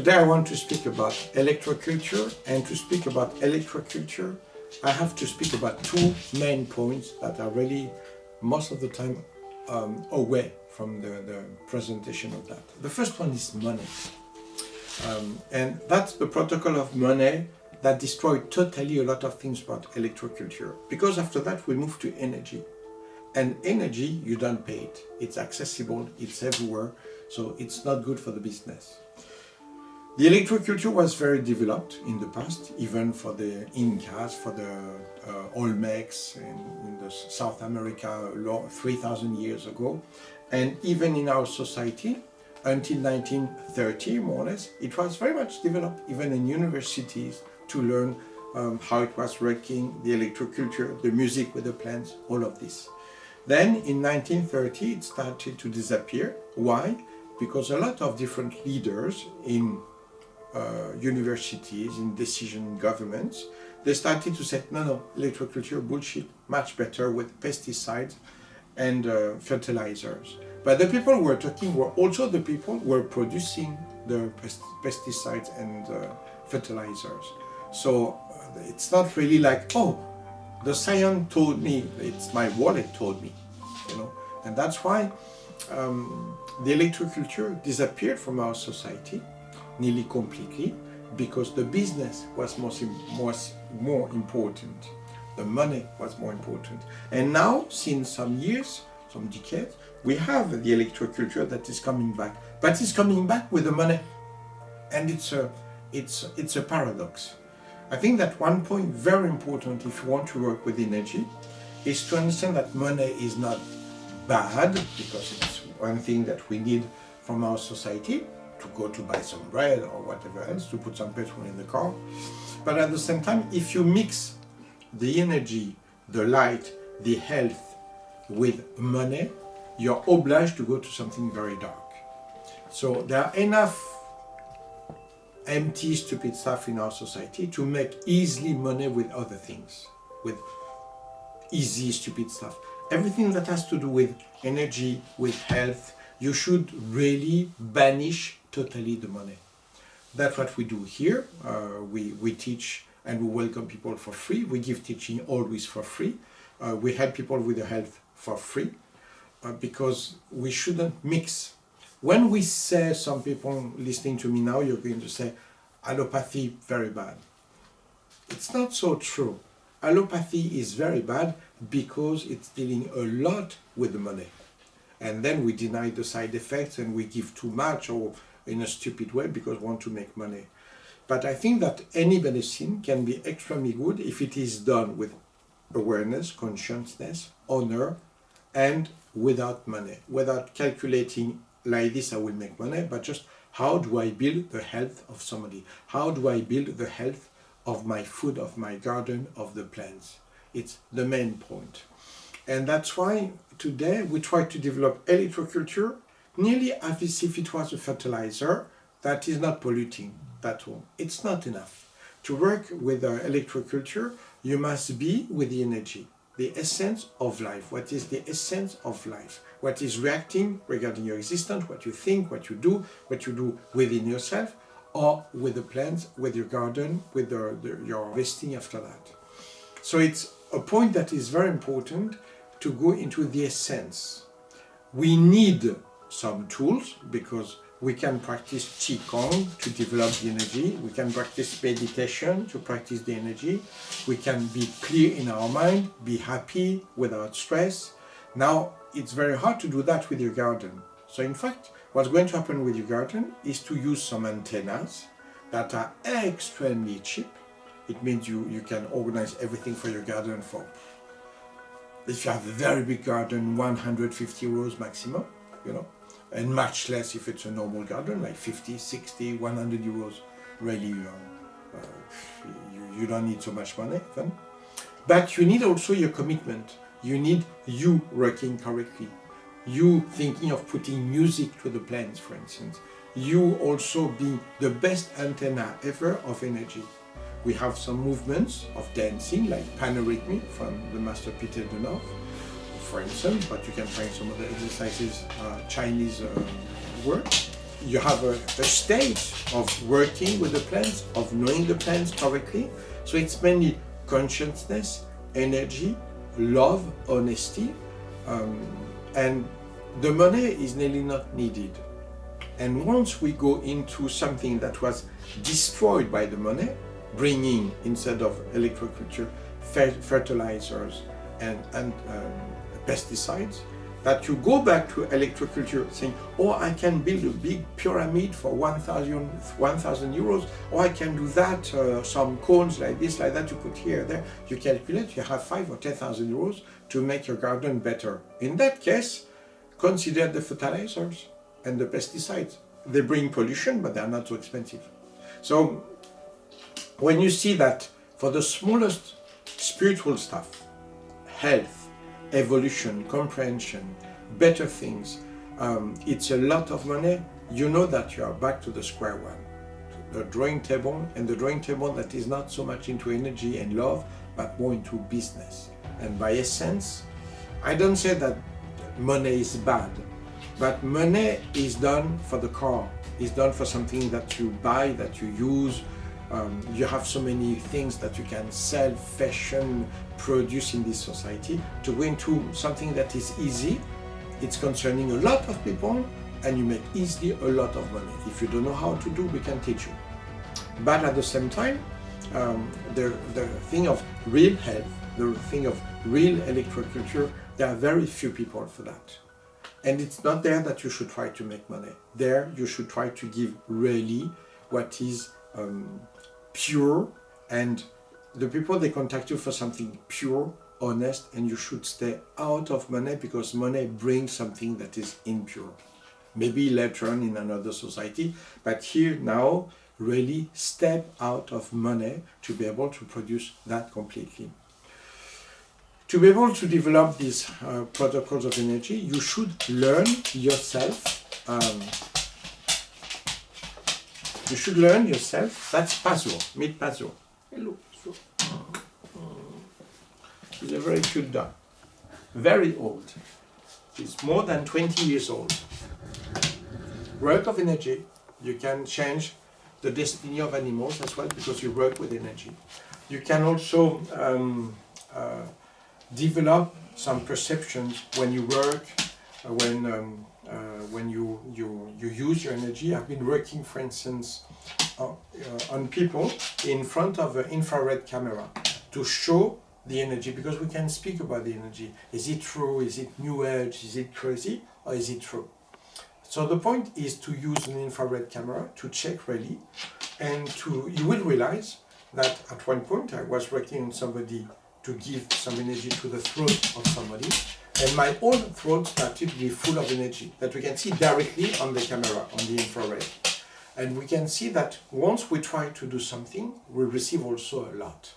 Today I want to speak about electroculture, and to speak about electroculture I have to speak about two main points that are really most of the time away from the presentation of that. The first one is money, and that's the protocol of money that destroyed totally a lot of things about electroculture, because after that we move to energy. And energy, you don't pay it. It's accessible, it's everywhere, so it's not good for the business. The electroculture was very developed in the past, even for the Incas, for the Olmecs in the South America 3,000 years ago. And even in our society, until 1930, more or less, it was very much developed, even in universities, to learn how it was working, the electroculture, the music with the plants, all of this. Then in 1930 it started to disappear. Why? Because a lot of different leaders in universities, in decision governments, they started to say, no, electroculture bullshit, much better with pesticides and fertilizers. But the people who were talking were also the people who were producing the pesticides and fertilizers. So it's not really like, oh, the science told me, it's my wallet told me, you know. And that's why the electroculture disappeared from our society, nearly completely, because the business was more important. The money was more important. And now, since some years, some decades, we have the electroculture that is coming back. But it's coming back with the money. And it's a paradox. I think that one point very important if you want to work with energy is to understand that money is not bad, because it's one thing that we need from our society to go to buy some bread or whatever else, to put some petrol in the car. But at the same time, if you mix the energy, the light, the health with money, you're obliged to go to something very dark. So there are enough empty, stupid stuff in our society to make easily money with other things, with easy, stupid stuff. Everything that has to do with energy, with health, you should really banish totally the money. That's what we do here. We teach and we welcome people for free. We give teaching always for free. We help people with their health for free, because we shouldn't mix. When we say, some people listening to me now, you're going to say, allopathy, very bad. It's not so true. Allopathy is very bad because it's dealing a lot with the money. And then we deny the side effects and we give too much, or in a stupid way, because we want to make money. But I think that any medicine can be extremely good if it is done with awareness, consciousness, honor, and without money, without calculating, like this I will make money, but just how do I build the health of somebody? How do I build the health of my food, of my garden, of the plants? It's the main point. And that's why today we try to develop electroculture nearly as if it was a fertilizer that is not polluting at all. It's not enough. To work with electroculture, you must be with the energy, the essence of life. What is the essence of life? What is reacting regarding your existence, what you think, what you do within yourself, or with the plants, with your garden, with your harvesting after that. So it's a point that is very important to go into the essence. We need some tools, because we can practice Qigong to develop the energy. We can practice meditation to practice the energy. We can be clear in our mind, be happy without stress. Now, it's very hard to do that with your garden. So in fact, what's going to happen with your garden is to use some antennas that are extremely cheap. It means you can organize everything for your garden for, if you have a very big garden, 150 euros maximum, you know, and much less if it's a normal garden, like 50, 60, 100 euros. Really, you don't need so much money even. But you need also your commitment. You need you working correctly. You thinking of putting music to the plants, for instance. You also being the best antenna ever of energy. We have some movements of dancing, like panorhythmy from the master Peter Denov, for instance, but you can find some other exercises, Chinese work. you have a state of working with the plants, of knowing the plants correctly. So it's mainly consciousness, energy, love, honesty, and the money is nearly not needed. And once we go into something that was destroyed by the money, bringing, instead of electroculture, fertilizers and pesticides, that you go back to electroculture saying, oh, I can build a big pyramid for 1,000 euros, or I can do that, some cones like this, like that, you put here, there. You calculate, you have 5,000 or 10,000 euros to make your garden better. In that case, consider the fertilizers and the pesticides. They bring pollution, but they are not so expensive. So when you see that for the smallest spiritual stuff, health, evolution, comprehension, better things, it's a lot of money, you know that you are back to the square one. The drawing table, and the drawing table that is not so much into energy and love, but more into business. And by essence, I don't say that money is bad, but money is done for the car, is done for something that you buy, that you use. You have so many things that you can sell, fashion, produce in this society. To go into something that is easy, it's concerning a lot of people, and you make easily a lot of money. If you don't know how to do, we can teach you. But at the same time, the thing of real health, the thing of real electroculture, there are very few people for that. And it's not there that you should try to make money. There you should try to give really what is pure, and the people, they contact you for something pure, honest, and you should stay out of money, because money brings something that is impure. Maybe later on in another society, but here now, really step out of money to be able to produce that completely. To be able to develop these protocols of energy, you should learn yourself. You should learn yourself. That's Pazzo, meet Pazzo. Hello, Pazzo. He's a very cute dog. Very old. He's more than 20 years old. Work of energy. You can change the destiny of animals as well, because you work with energy. You can also develop some perceptions when you work, when you use your energy. I've been working, for instance, on people in front of an infrared camera to show the energy, because we can speak about the energy. Is it true? Is it new age? Is it crazy? Or is it true? So the point is to use an infrared camera to check really, and you will realize that at one point I was working on somebody to give some energy to the throat of somebody, and my own throat started to be full of energy that we can see directly on the camera, on the infrared. And we can see that once we try to do something, we receive also a lot.